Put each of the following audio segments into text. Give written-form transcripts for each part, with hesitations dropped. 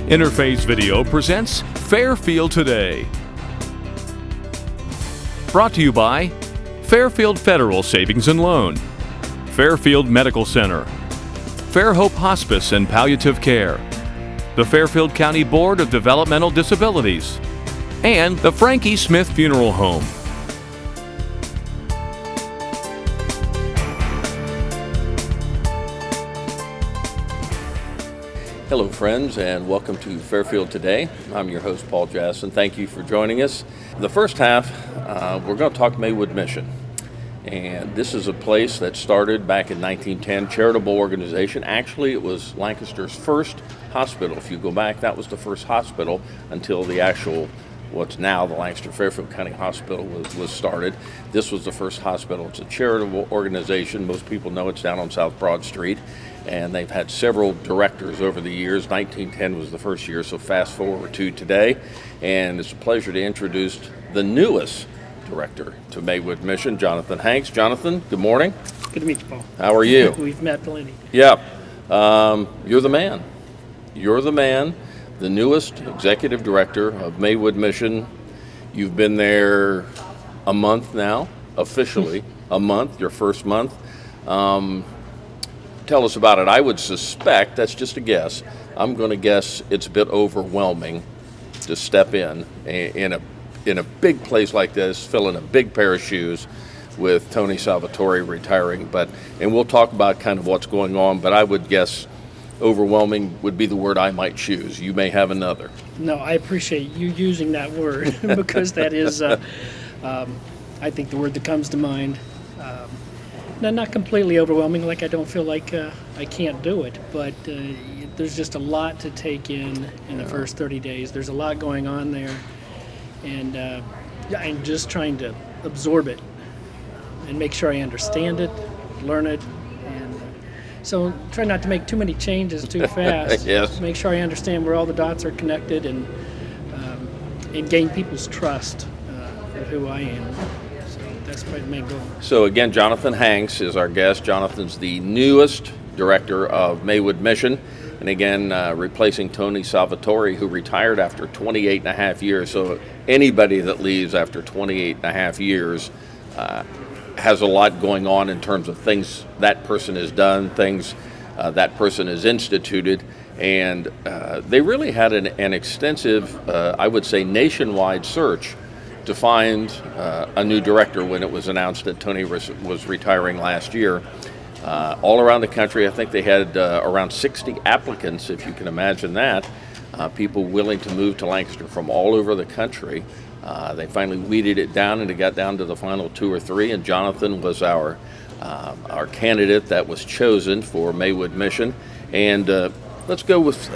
Interface Video presents Fairfield Today. Brought to you by Fairfield Federal Savings and Loan, Fairfield Medical Center, Fairhope Hospice and Palliative Care, the Fairfield County Board of Developmental Disabilities, and the Frankie Smith Funeral Home. Hello friends, and welcome to Fairfield Today. I'm your host Paul Jasson. Thank you for joining us. The first half, we're going to talk Maywood Mission. And this is a place that started back in 1910, charitable organization. Actually, it was Lancaster's first hospital. If you go back, that was the first hospital until the actual, what's now the Lancaster Fairfield County Hospital was started. This was the first hospital. It's a charitable organization. Most people know it's down on South Broad Street. And they've had several directors over the years. 1910 was the first year, so fast forward to today. And it's a pleasure to introduce the newest director to Maywood Mission, Jonathan Hanks. Jonathan, good morning. Good to meet you, Paul. How are you? We've met plenty. Yeah. You're the man. You're the man, the newest executive director of Maywood Mission. You've been there a month now, officially a month, your first month. Tell us about it. I would suspect, that's just a guess, I'm going to guess it's a bit overwhelming to step in a big place like this, fill in a big pair of shoes with Tony Salvatore retiring. And we'll talk about kind of what's going on, but I would guess overwhelming would be the word I might choose. You may have another. No, I appreciate you using that word because that is, I think, the word that comes to mind. Not completely overwhelming, like I don't feel like I can't do it, but there's just a lot to take in the first 30 days. There's a lot going on there, and I'm just trying to absorb it and make sure I understand it, learn it, and so try not to make too many changes too fast. Yes. Make sure I understand where all the dots are connected and gain people's trust of who I am. That's probably the main goal. So again, Jonathan Hanks is our guest. Jonathan's the newest director of Maywood Mission. And again, replacing Tony Salvatore, who retired after 28 and a half years. So anybody that leaves after 28 and a half years has a lot going on in terms of things that person has done, things that person has instituted. And they really had an extensive, I would say, nationwide search to find a new director when it was announced that Tony was retiring last year. All around the country, I think they had around 60 applicants, if you can imagine that, people willing to move to Lancaster from all over the country. They finally weeded it down, and it got down to the final 2 or 3, and Jonathan was our candidate that was chosen for Maywood Mission. And let's go with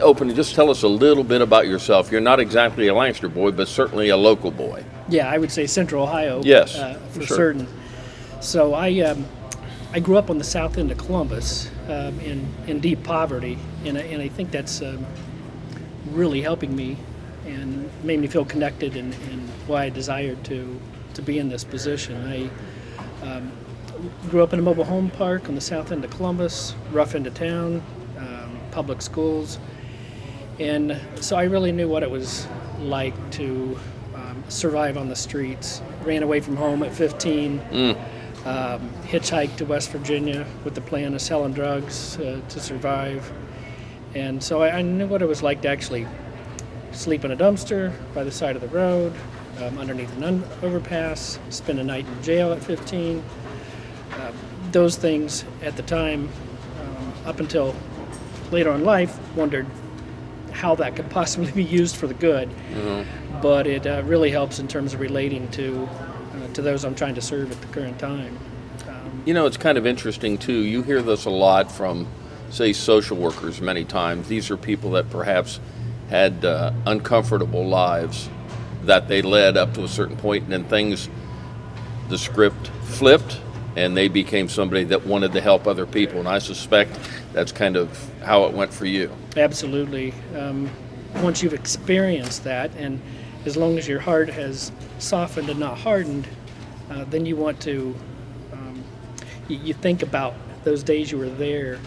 opening. Just tell us a little bit about yourself. You're not exactly a Lancaster boy, but certainly a local boy. Yeah, I would say Central Ohio. Yes, for sure. certain. So I grew up on the south end of Columbus in deep poverty, and I think that's really helping me and made me feel connected and why I desired to be in this position. I grew up in a mobile home park on the south end of Columbus, rough end of town. Public schools, and so I really knew what it was like to survive on the streets. Ran away from home at 15, hitchhiked to West Virginia with the plan of selling drugs to survive, and so I knew what it was like to actually sleep in a dumpster by the side of the road, underneath an overpass, spend a night in jail at 15. Those things at the time, up until later in life, wondered how that could possibly be used for the good. Mm-hmm. But it really helps in terms of relating to those I'm trying to serve at the current time. It's kind of interesting too. You hear this a lot from, say, social workers many times. These are people that perhaps had uncomfortable lives that they led up to a certain point, and then the script flipped, and they became somebody that wanted to help other people. And I suspect that's kind of how it went for you. Absolutely. Once you've experienced that, and as long as your heart has softened and not hardened, then you want to, you think about those days you were there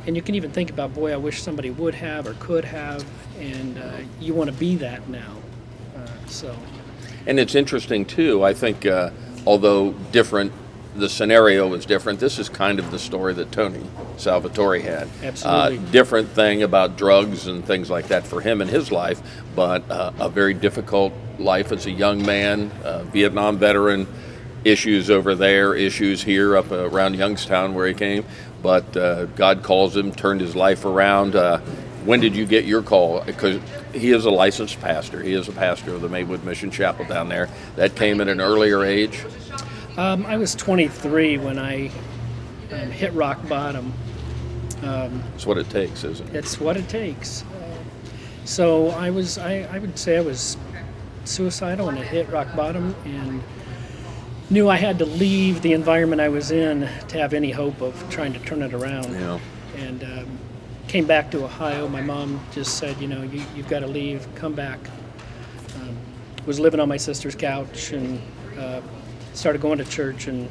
And you can even think about, boy, I wish somebody would have or could have, and you want to be that now. So. And it's interesting, too. I think, although different, the scenario was different, this is kind of the story that Tony Salvatore had. Absolutely. Different thing about drugs and things like that for him in his life, but a very difficult life as a young man, Vietnam veteran, issues over there, issues here up around Youngstown where he came. But God calls him, turned his life around. When did you get your call? Because he is a licensed pastor. He is a pastor of the Maywood Mission Chapel down there. That came at an earlier age? I was 23 when I hit rock bottom. It's what it takes, isn't it? It's what it takes. So I would say I was suicidal when I hit rock bottom, and knew I had to leave the environment I was in to have any hope of trying to turn it around. Yeah. And came back to Ohio. My mom just said, you've got to leave, come back. Was living on my sister's couch and started going to church, and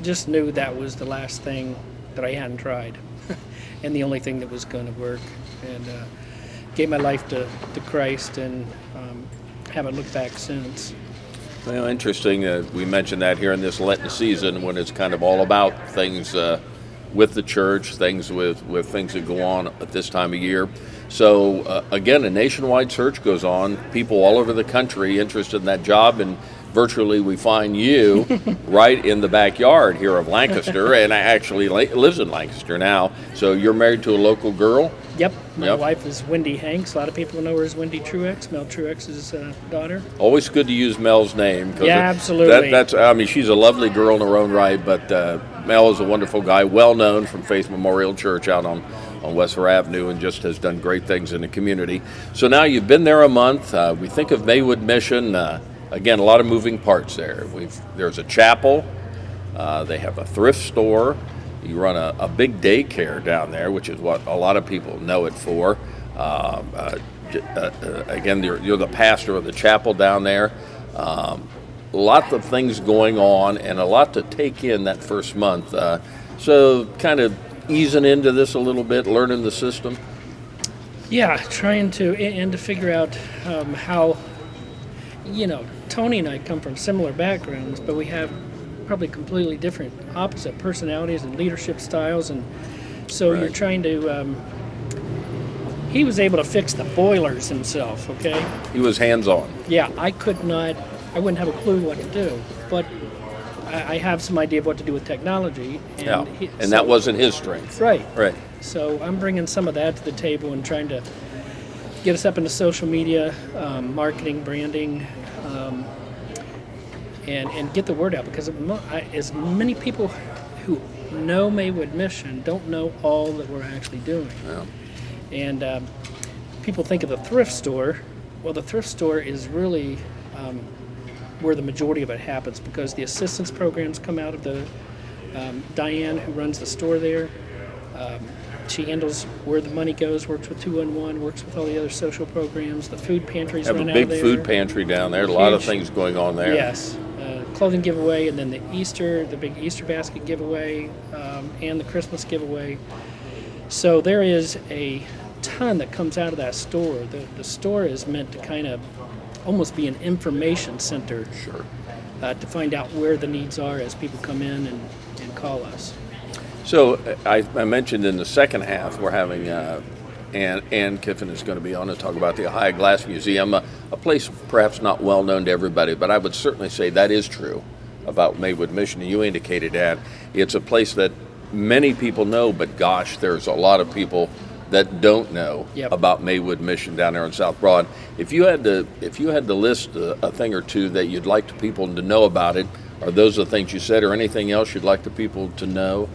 just knew that was the last thing that I hadn't tried and the only thing that was going to work. And gave my life to Christ, and haven't looked back since. Well, interesting. We mentioned that here in this Lenten season when it's kind of all about things with the church, things with things that go on at this time of year. So, again, a nationwide search goes on. People all over the country interested in that job, and virtually we find you right in the backyard here of Lancaster, and I actually lives in Lancaster now. So you're married to a local girl? Yep. My wife is Wendy Hanks. A lot of people know her as Wendy Truex, Mel Truex's daughter. Always good to use Mel's name. Yeah, absolutely. She's a lovely girl in her own right, but Mel is a wonderful guy, well known from Faith Memorial Church out on Westford Avenue, and just has done great things in the community. So now you've been there a month. We think of Maywood Mission. Again, a lot of moving parts there. There's a chapel. They have a thrift store. You run a big daycare down there, which is what a lot of people know it for. Again, you're the pastor of the chapel down there. Lots of things going on and a lot to take in that first month. So kind of easing into this a little bit, learning the system. Yeah, trying to figure out how, Tony and I come from similar backgrounds, but we have probably completely different, opposite personalities and leadership styles, and so Right. You're trying to. He was able to fix the boilers himself. Okay. He was hands-on. Yeah, I could not. I wouldn't have a clue what to do, but I have some idea of what to do with technology. And That wasn't his strength. Right. Right. So I'm bringing some of that to the table and trying to get us up into social media, marketing, branding. And get the word out, because as many people who know Maywood Mission don't know all that we're actually doing. Yeah. And people think of the thrift store. Well, the thrift store is really where the majority of it happens, because the assistance programs come out of the Diane, who runs the store there. She handles where the money goes, works with 211, works with all the other social programs. The food pantries run out there. Have a big food pantry down there. A lot of things going on there. Yes. Clothing giveaway, and then the big Easter basket giveaway, and the Christmas giveaway. So there is a ton that comes out of that store. The store is meant to kind of almost be an information center. Sure. To find out where the needs are as people come in and call us. So I mentioned in the second half we're having Ann Kiffin is going to be on to talk about the Ohio Glass Museum, a place perhaps not well known to everybody, but I would certainly say that is true about Maywood Mission. And you indicated that it's a place that many people know, but gosh, there's a lot of people that don't know about Maywood Mission down there on South Broad. If you had to list a thing or two that you'd like the people to know about it, are those the things you said, or anything else you'd like the people to know?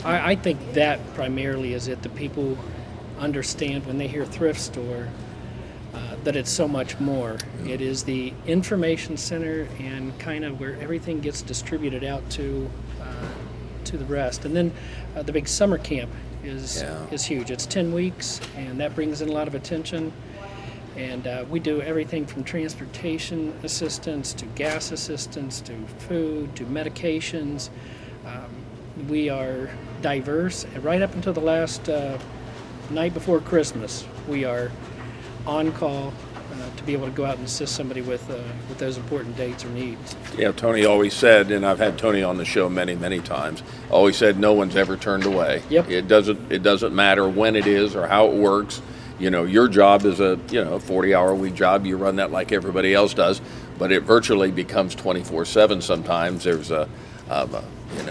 I think that primarily is it. The people understand when they hear thrift store that it's so much more. It is the information center and kind of where everything gets distributed out to the rest. And then the big summer camp is huge. It's 10 weeks, and that brings in a lot of attention. And we do everything from transportation assistance to gas assistance to food to medications. We are diverse. And right up until the last night before Christmas, we are on call to be able to go out and assist somebody with those important dates or needs. Yeah, Tony always said, and I've had Tony on the show many, many times, always said no one's ever turned away. Yep. It doesn't matter when it is or how it works. You know, your job is a 40-hour-a-week job. You run that like everybody else does, but it virtually becomes 24/7 sometimes. There's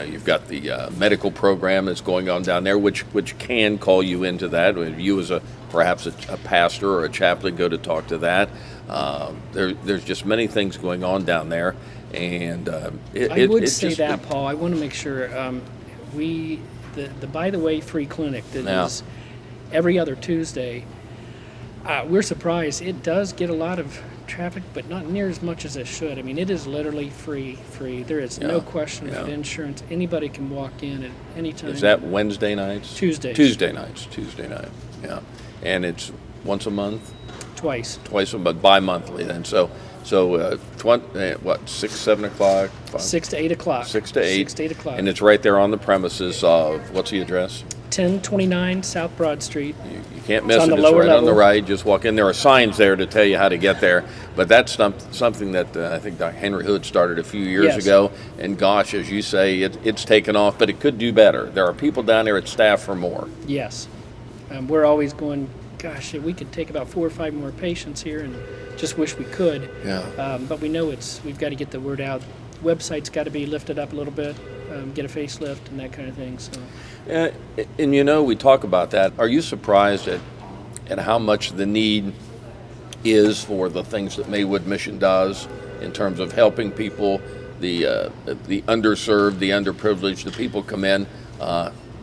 you've got the medical program that's going on down there, which can call you into that. You as perhaps a pastor or a chaplain go to talk to that. There's just many things going on down there, and I would say that, Paul. I want to make sure the By the Way free clinic that is every other Tuesday. We're surprised. It does get a lot of traffic, but not near as much as it should. I mean, it is literally free. There is no question about insurance. Anybody can walk in at any time. Is that Wednesday nights? Tuesday night. Yeah, and it's once a month. Twice a month, bi-monthly. Then so 6, 7 o'clock. 6 to 8 o'clock. 6 to 8. 6 to 8 o'clock. And it's right there on the premises of what's the address? 1029 South Broad Street. You can't miss it. It's It's right level. on the right. Just walk in. There are signs there to tell you how to get there. But that's something that I think Dr. Henry Hood started a few years ago. And gosh, as you say, it's taken off, but it could do better. There are people down there at staff for more. Yes. We're always going, gosh, we could take about 4 or 5 more patients here and just wish we could. Yeah. But we know we've got to get the word out. Website's got to be lifted up a little bit, get a facelift and that kind of thing. So. And we talk about that. Are you surprised at how much the need is for the things that Maywood Mission does in terms of helping people, the underserved, the underprivileged, the people come in?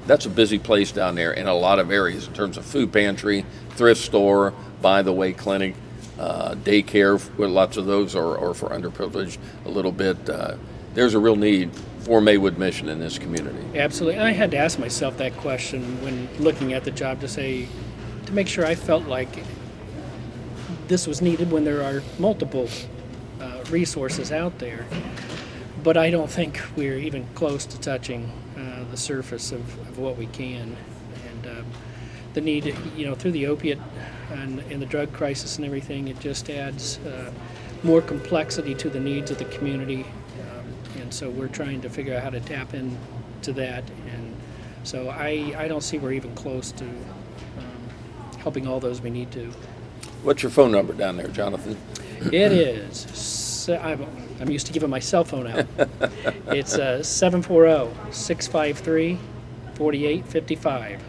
That's a busy place down there in a lot of areas in terms of food pantry, thrift store, By the Way clinic, daycare, where lots of those are for underprivileged a little bit. There's a real need for Maywood Mission in this community. Absolutely. I had to ask myself that question when looking at the job to make sure I felt like this was needed when there are multiple resources out there. But I don't think we're even close to touching the surface of what we can. And the need, through the opiate and the drug crisis and everything, it just adds more complexity to the needs of the community. And so we're trying to figure out how to tap into that. And so I don't see we're even close to helping all those we need to. What's your phone number down there, Jonathan? It is, I'm used to giving my cell phone out. It's 740-653-4855.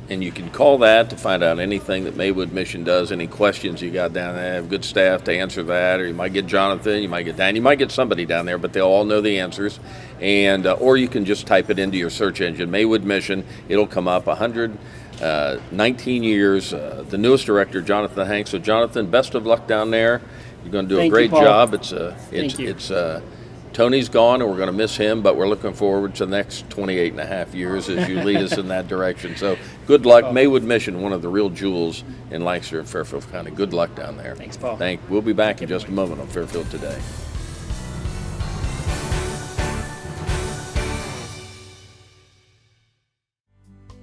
And you can call that to find out anything that Maywood Mission does, any questions you got down there. Have good staff to answer that, or you might get Jonathan, you might get Dan, you might get somebody down there, but they'll all know the answers. And or you can just type it into your search engine, Maywood Mission. It'll come up. 119 years. The newest director, Jonathan Hanks. So Jonathan, best of luck down there. You're going to do a great job. It's Tony's gone, and we're going to miss him, but we're looking forward to the next 28 and a half years as you lead us in that direction. So good luck. Maywood Mission, one of the real jewels in Lancaster and Fairfield County. Good luck down there. Thanks, Paul. We'll be back in just a moment on Fairfield Today.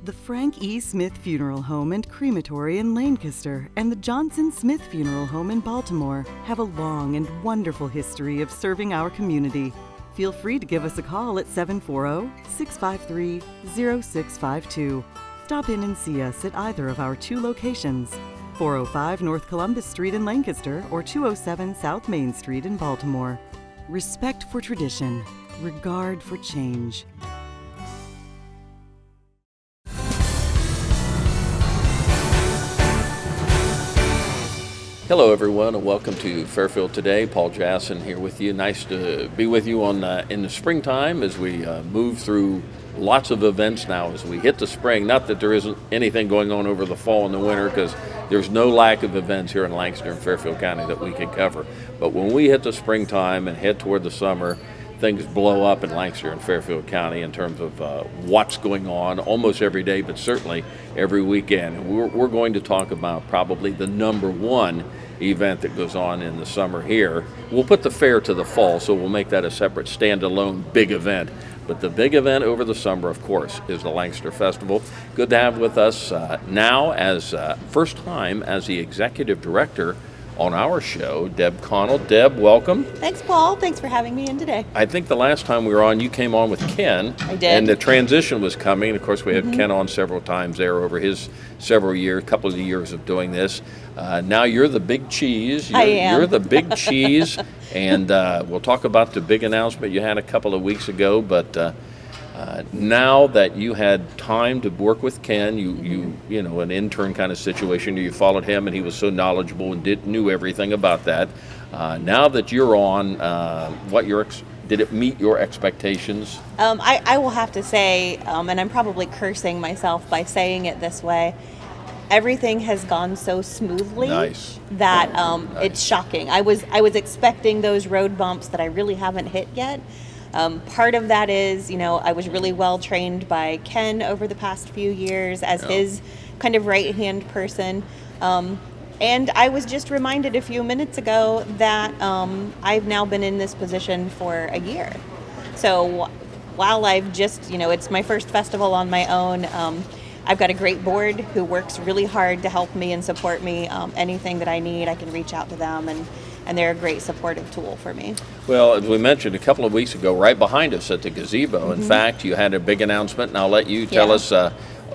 The Frank E. Smith Funeral Home and Crematory in Lancaster and the Johnson Smith Funeral Home in Baltimore have a long and wonderful history of serving our community. Feel free to give us a call at 740-653-0652. Stop in and see us at either of our 2 locations, 405 North Columbus Street in Lancaster or 207 South Main Street in Baltimore. Respect for tradition, regard for change. Hello, everyone, and welcome to Fairfield Today. Paul Jasson here with you. Nice to be with you in the springtime as we move through lots of events now as we hit the spring. Not that there isn't anything going on over the fall and the winter, because there's no lack of events here in Lancaster and Fairfield County that we can cover. But when we hit the springtime and head toward the summer, things blow up in Lancaster and Fairfield County in terms of what's going on almost every day, but certainly every weekend. And we're going to talk about probably the number one event that goes on in the summer here. We'll put the fair to the fall, so we'll make that a separate standalone big event. But the big event over the summer, of course, is the Lancaster Festival. Good to have with us now as first time as the executive director on our show, Deb Connell. Deb, welcome. Thanks, Paul. Thanks for having me in today. I think the last time we were on, you came on with Ken. I did. And the transition was coming. Of course, we had Ken on several times there over his several years, couple of years of doing this. Now you're the big cheese. I am. You're the big cheese. And we'll talk about the big announcement you had a couple of weeks ago. But now that you had time to work with Ken, you know, an intern kind of situation, you followed him and he was so knowledgeable and knew everything about that. Now that you're on, did it meet your expectations? I will have to say, and I'm probably cursing myself by saying it this way, everything has gone so smoothly that it's shocking. I was expecting those road bumps that I really haven't hit yet. Part of that is, you know, I was really well trained by Ken over the past few years as his kind of right-hand person. And I was just reminded a few minutes ago that I've now been in this position for a year. So while I've just, you know, it's my first festival on my own, I've got a great board who works really hard to help me and support me. Anything that I need, I can reach out to them, and they're a great supportive tool for me. Well, as we mentioned a couple of weeks ago, right behind us at the gazebo, in fact, you had a big announcement, and I'll let you tell us.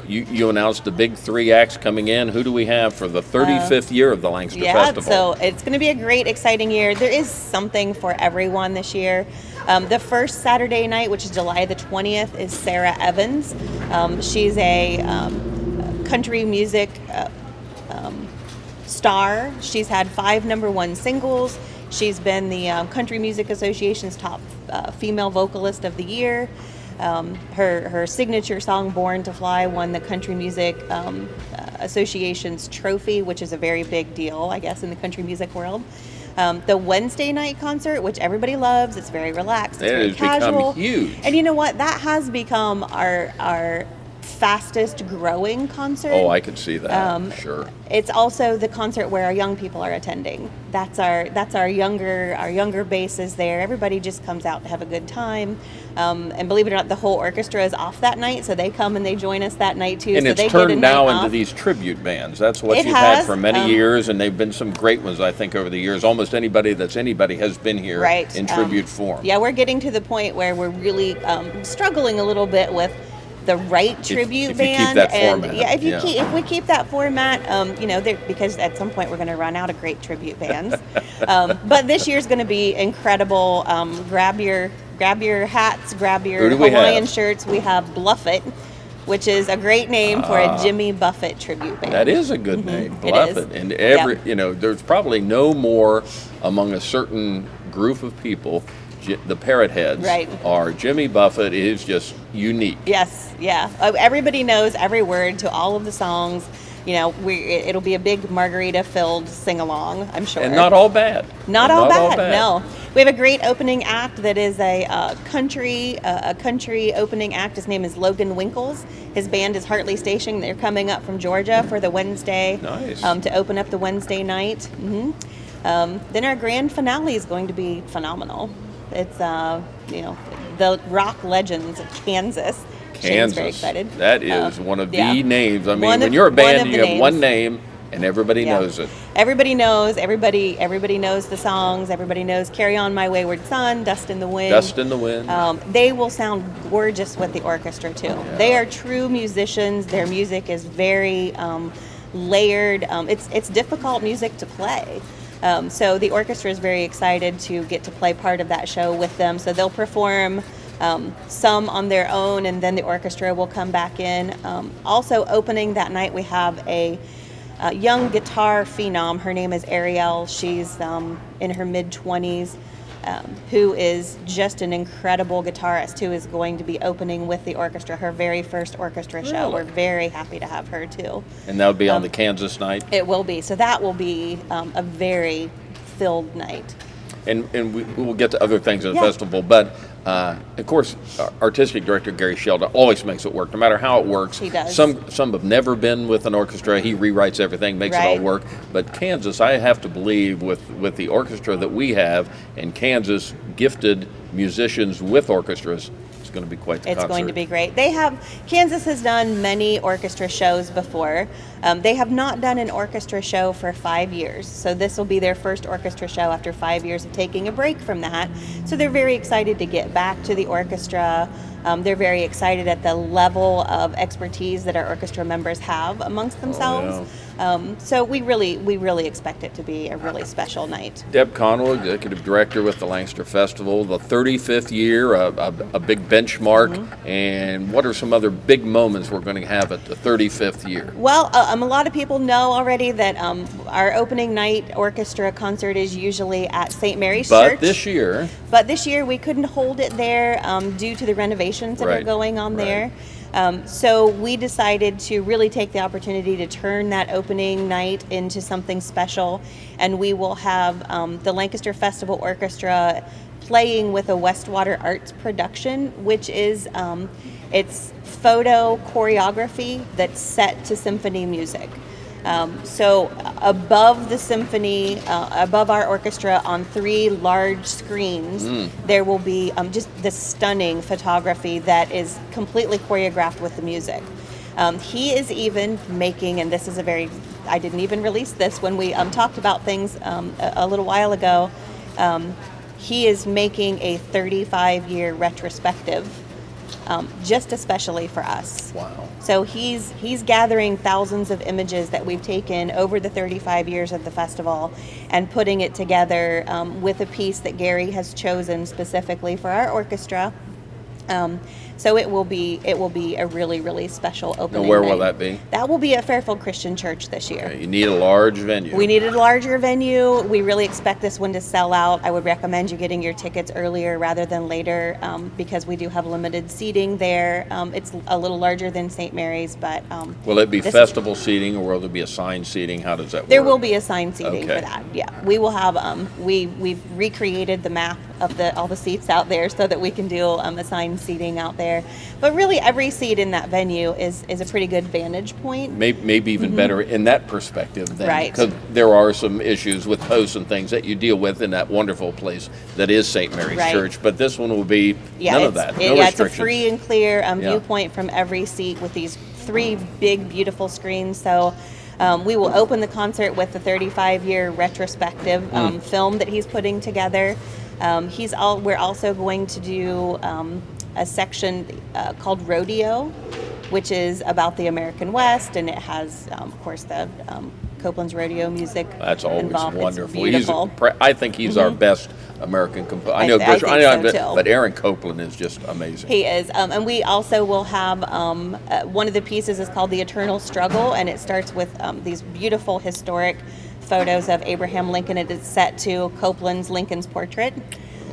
You announced the big 3 acts coming in. Who do we have for the 35th year of the Lancaster Festival? So it's going to be a great, exciting year. There is something for everyone this year. The first Saturday night, which is July the 20th, is Sarah Evans. She's a country music star. She's had 5 #1 singles. She's been the Country Music Association's top female vocalist of the year. Her signature song, Born to Fly, won the Country Music Association's trophy, which is a very big deal, I guess, in the country music world. The Wednesday night concert, which everybody loves, it's very relaxed, it's very casual. Become huge. And you know what? That has become our fastest growing concert. Oh, I could see that. Sure. It's also the concert where our young people are attending. That's our younger base is there. Everybody just comes out to have a good time. And believe it or not, the whole orchestra is off that night, so they come and they join us that night too. And so it's they turned get a now night into off. these tribute bands. That's what It you've had has, for many years, and they've been some great ones, I think, over the years. Almost anybody has been here in tribute form. Yeah, we're getting to the point where we're really struggling a little bit with the right tribute if band. you keep that format. Yeah, if we keep that format, you know, because at some point we're going to run out of great tribute bands. But this year's going to be incredible. Grab your hats, grab your Hawaiian shirts. We have Bluff It, which is a great name for a Jimmy Buffett tribute band. That is a good name, It Bluff is. It. And you know, there's probably no more among a certain group of people. The Parrot Heads are Jimmy Buffett is just unique. Yes, yeah. Everybody knows every word to all of the songs. You know, it'll be a big margarita-filled sing-along, I'm sure. And not all bad. Not all bad. No. We have a great opening act that is a country opening act. His name is Logan Winkles. His band is Hartley Station. They're coming up from Georgia for the Wednesday. Nice. To open up the Wednesday night. Then our grand finale is going to be phenomenal. It's, you know, the rock legends of Kansas. Shane's very excited. That is one of the names. I mean, when you're a band, you have one name, and everybody knows it. Everybody knows. Everybody knows the songs. Everybody knows "Carry On My Wayward Son," "Dust in the Wind." Dust in the Wind. They will sound gorgeous with the orchestra too. Yeah. They are true musicians. Their music is very layered. It's difficult music to play. So the orchestra is very excited to get to play part of that show with them. So they'll perform some on their own, and then the orchestra will come back in. Also opening that night, we have a young guitar phenom. Her name is Ariel. She's in her mid-20s, who is just an incredible guitarist who is going to be opening with the orchestra, her very first orchestra show. Really? We're very happy to have her too. And that'll be on the Kansas night? It will be. So that will be a very filled night. And we'll get to other things at the festival, but of course, artistic director Gary Sheldon always makes it work, no matter how it works. He does. Some have never been with an orchestra. He rewrites everything, makes it all work. But Kansas, I have to believe, with the orchestra that we have in Kansas, gifted musicians with orchestras, it's going to be quite the It's concert. going to be great. Kansas has done many orchestra shows before. They have not done an orchestra show for 5 years. So this will be their first orchestra show after 5 years of taking a break from that. So they're very excited to get back to the orchestra. They're very excited at the level of expertise that our orchestra members have amongst themselves. So we really expect it to be a really special night. Deb Connell, Executive Director with the Lancaster Festival, the 35th year, a big benchmark. And what are some other big moments we're going to have at the 35th year? Well, a lot of people know already that our opening night orchestra concert is usually at St. Mary's Church. But this year we couldn't hold it there due to the renovations that are going on there. So we decided to really take the opportunity to turn that opening night into something special, and we will have the Lancaster Festival Orchestra playing with a Westwater Arts production, which is it's photo choreography that's set to symphony music. So above the symphony, above our orchestra on 3 large screens, there will be just this stunning photography that is completely choreographed with the music. He is even making, and this is I didn't even release this when we talked about things a little while ago, he is making a 35-year retrospective just especially for us. Wow. So he's gathering thousands of images that we've taken over the 35 years of the festival and putting it together with a piece that Gary has chosen specifically for our orchestra. So it will be a really, really special opening. Now, where night. will that be? That will be at Fairfield Christian Church this year. Okay, you need a large venue. We needed a larger venue. We really expect this one to sell out. I would recommend you getting your tickets earlier rather than later because we do have limited seating there. It's a little larger than St. Mary's, but will it be festival seating or will there be assigned seating? How does that work? There will be assigned seating Okay. for that. Yeah, we will have. We've recreated the map of all the seats out there so that we can do assigned seating out there. But really, every seat in that venue is a pretty good vantage point. Maybe even better in that perspective then. Right. Because there are some issues with posts and things that you deal with in that wonderful place that is St. Mary's Right. Church. But this one will be none of that. No it's a restrictions. free and clear viewpoint from every seat with these 3 big, beautiful screens. So we will open the concert with the 35-year retrospective film that he's putting together. We're also going to do a section called Rodeo, which is about the American West, and it has, of course, the Copeland's rodeo music. That's always involved. wonderful. It's beautiful. I think he's our best American composer. I know, I think so, too. but Aaron Copeland is just amazing. He is, and we also will have one of the pieces is called The Eternal Struggle, and it starts with these beautiful historic photos of Abraham Lincoln. It is set to Copeland's Lincoln's portrait.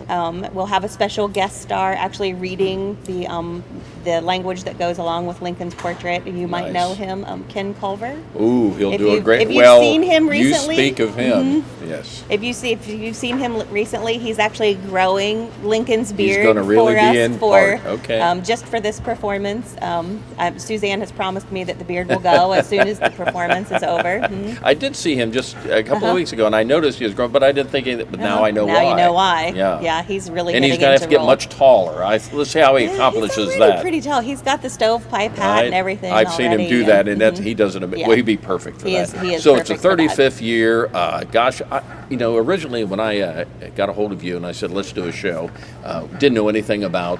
We'll have a special guest star actually reading the language that goes along with Lincoln's portrait. You might know him, Ken Culver. Ooh, he'll do a great. If you've seen him recently, you speak of him. Yes. If you've seen him recently, he's actually growing Lincoln's beard gonna really for us be in part. Okay. Just for this performance. Suzanne has promised me that the beard will go as soon as the performance is over. I did see him just a couple of weeks ago, and I noticed he was growing, but I didn't think that. But now I know why. Now you know why. Yeah. He's really and he's going to have to get much taller. Let's see how he accomplishes he's already that. pretty tall. He's got the stovepipe hat and everything. I've seen him do that, and he does it. Well, he'd be perfect for that. He is so it's a perfect for that. 35th year. Gosh, originally when I got a hold of you and I said let's do a show, didn't know anything about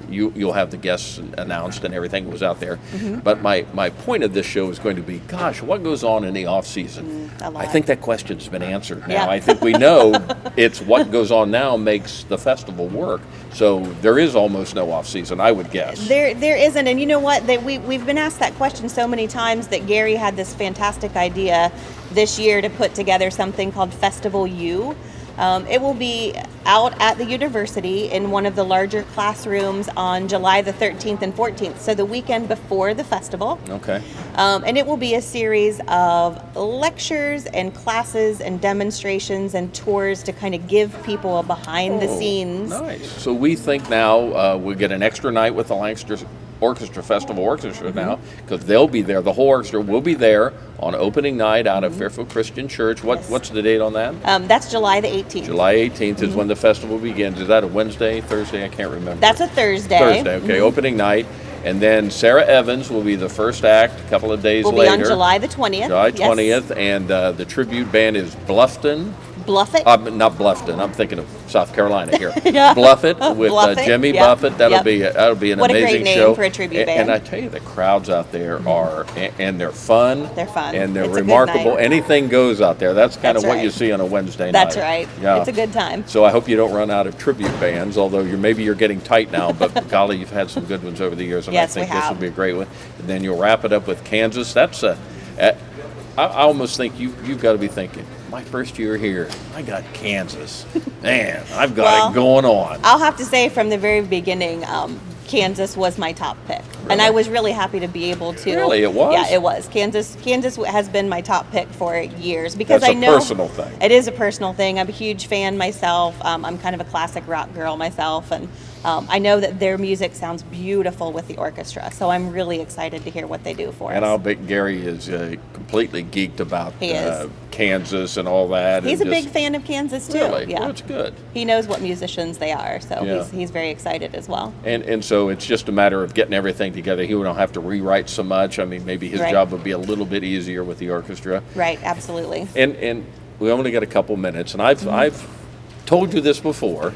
you'll have the guests announced and everything was out there. But my point of this show is going to be, gosh, what goes on in the off season? I think that question's been answered now. Yeah. I think we know it's what goes on now makes the festival work. So there is almost no off season, I would guess. There isn't, and you know what? We've been asked that question so many times that Gary had this fantastic idea this year to put together something called Festival U. It will be out at the university in one of the larger classrooms on July the 13th and 14th, so the weekend before the festival. Okay. And it will be a series of lectures and classes and demonstrations and tours to kind of give people a behind the scenes. Nice. So we think now we'll get an extra night with the Lancaster Orchestra Festival Orchestra now, because they'll be there. The whole orchestra will be there on opening night out of Fairfield Christian Church. What's the date on that? That's July the 18th. July 18th is when the festival begins. Is that a Wednesday, Thursday? I can't remember. That's a Thursday. Thursday, okay, opening night. And then Sarah Evans will be the first act a couple of days later. We'll be on July the 20th. July 20th, yes. And the tribute band is Bluffton. Bluffett? Not Bluffton. I'm thinking of South Carolina here. Yeah. Bluffett with Bluffett, Jimmy yep, Buffett. That'll yep. be an What a amazing great name show for a tribute band. And I tell you, the crowds out there are, and they're fun. They're fun. And they're It's a good remarkable. night. Anything goes out there. That's kind of That's what right. you see on a Wednesday night. That's right. Yeah. It's a good time. So I hope you don't run out of tribute bands, although maybe you're getting tight now, but golly, you've had some good ones over the years, and Yes, I think we this have. will be a great one. And then you'll wrap it up with Kansas. That's I almost think you've got to be thinking, my first year here, I got Kansas. Man, I've got it going on. I'll have to say from the very beginning, Kansas was my top pick. Really? And I was really happy to be able to. Really? It was? Yeah, it was. Kansas has been my top pick for years because That's I a know personal thing. It is a personal thing. I'm a huge fan myself. I'm kind of a classic rock girl myself, and I know that their music sounds beautiful with the orchestra. So I'm really excited to hear what they do for us. And I'll bet Gary is completely geeked about He is. Kansas and all that. He's and a big fan of Kansas too. Really? Yeah, Well, that's good. He knows what musicians they are, so Yeah. he's very excited as well. And so it's just a matter of getting everything together. He won't have to rewrite so much. I mean, maybe his Right. job would be a little bit easier with the orchestra. Right, absolutely. And we only got a couple minutes, and I've told you this before.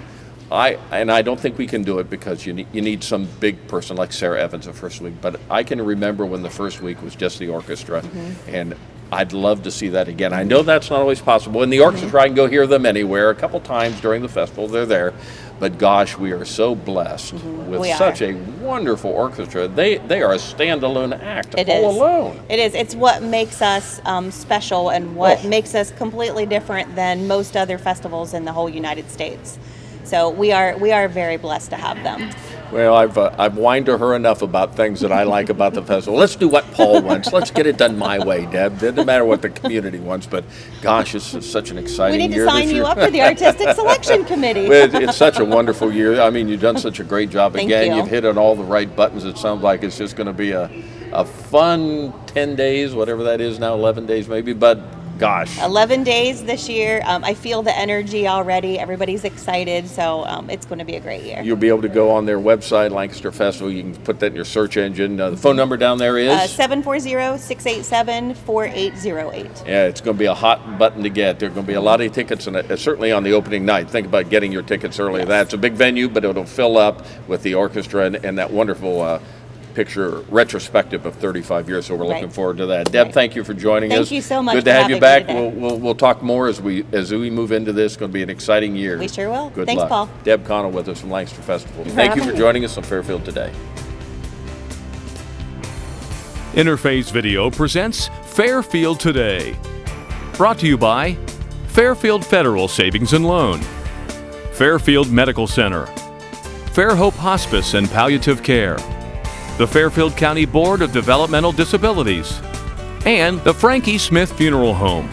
I don't think we can do it because you need some big person like Sarah Evans the first week. But I can remember when the first week was just the orchestra, and I'd love to see that again. I know that's not always possible. In the orchestra, I can go hear them anywhere. A couple times during the festival, they're there. But gosh, we are so blessed with We are. such a wonderful orchestra. They are a standalone act It all is. alone. It is. It's what makes us special and what Oh. makes us completely different than most other festivals in the whole United States. So we are very blessed to have them. Well, I've whined to her enough about things that I like about the festival. Let's do what Paul wants. Let's get it done my way, Deb. Doesn't matter what the community wants, but gosh, this is such an We exciting need year to sign this you year. up for the artistic selection committee. Well, it's such a wonderful year. I mean, you've done such a great job. Thank Again, you. you've hit on all the right buttons. It sounds like it's just going to be a fun 10 days, whatever that is now, 11 days maybe, but gosh. 11 days this year. I feel the energy already. Everybody's excited, so it's going to be a great year. You'll be able to go on their website, Lancaster Festival. You can put that in your search engine. The phone number down there is? 740-687-4808. Yeah, it's going to be a hot button to get. There are going to be a lot of tickets, and certainly on the opening night. Think about getting your tickets early. Yes. That's a big venue, but it'll fill up with the orchestra and that wonderful picture retrospective of 35 years. So we're looking Right. forward to that. Deb, Right. thank you for joining Thank us. you so much Good to for have you having back. me today. We'll talk more as we move into this. It's going to be an exciting year. We sure will. Good Thanks, luck. Paul. Deb Connell with us from Lancaster Festival. for Thank you having for me. joining us on Fairfield Today. Interface Video presents Fairfield Today. Brought to you by Fairfield Federal Savings and Loan, Fairfield Medical Center, Fairhope Hospice and Palliative Care, the Fairfield County Board of Developmental Disabilities, and the Frankie Smith Funeral Home.